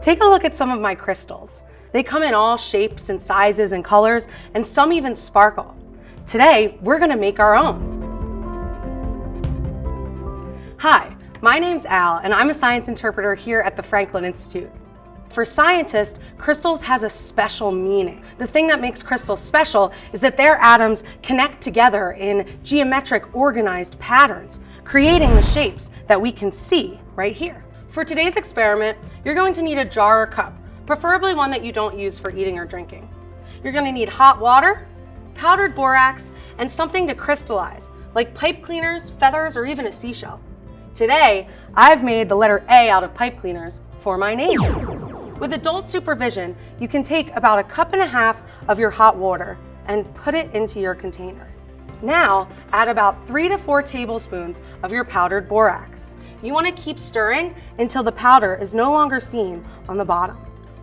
Take a look at some of my crystals. They come in all shapes and sizes and colors, and some even sparkle. Today, we're gonna make our own. Hi, my name's Al, and I'm a science interpreter here at the Franklin Institute. For scientists, crystals has a special meaning. The thing that makes crystals special is that their atoms connect together in geometric organized patterns, creating the shapes that we can see right here. For today's experiment, you're going to need a jar or cup, preferably one that you don't use for eating or drinking. You're going to need hot water, powdered borax, and something to crystallize, like pipe cleaners, feathers, or even a seashell. Today, I've made the letter A out of pipe cleaners for my name. With adult supervision, you can take about 1.5 cups of your hot water and put it into your container. Now, add about 3 to 4 tablespoons of your powdered borax. You want to keep stirring until the powder is no longer seen on the bottom.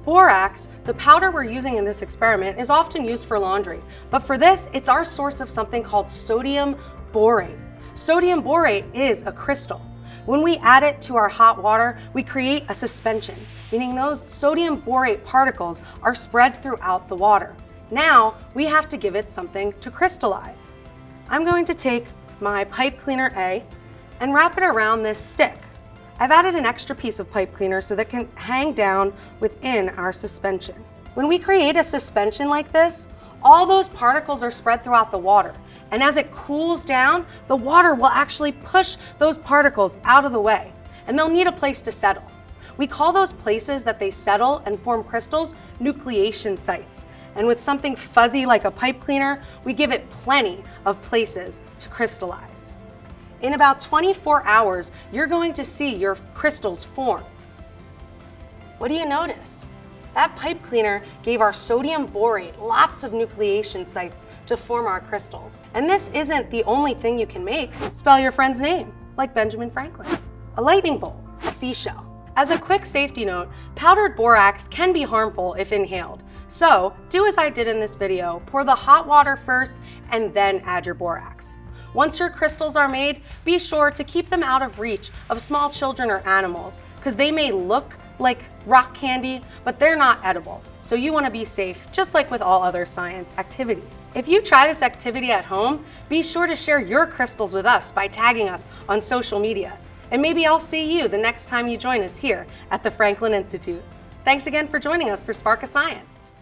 Borax, the powder we're using in this experiment, is often used for laundry, but for this, it's our source of something called sodium borate. Sodium borate is a crystal. When we add it to our hot water, we create a suspension, meaning those sodium borate particles are spread throughout the water. Now, we have to give it something to crystallize. I'm going to take my pipe cleaner A and wrap it around this stick. I've added an extra piece of pipe cleaner so that it can hang down within our suspension. When we create a suspension like this, all those particles are spread throughout the water. And as it cools down, the water will actually push those particles out of the way, and they'll need a place to settle. We call those places that they settle and form crystals nucleation sites. And with something fuzzy like a pipe cleaner, we give it plenty of places to crystallize. In about 24 hours, you're going to see your crystals form. What do you notice? That pipe cleaner gave our sodium borate lots of nucleation sites to form our crystals. And this isn't the only thing you can make. Spell your friend's name, like Benjamin Franklin. A lightning bolt, a seashell. As a quick safety note, powdered borax can be harmful if inhaled. So do as I did in this video, pour the hot water first and then add your borax. Once your crystals are made, be sure to keep them out of reach of small children or animals, because they may look like rock candy, but they're not edible. So you want to be safe, just like with all other science activities. If you try this activity at home, be sure to share your crystals with us by tagging us on social media. And maybe I'll see you the next time you join us here at the Franklin Institute. Thanks again for joining us for Spark of Science.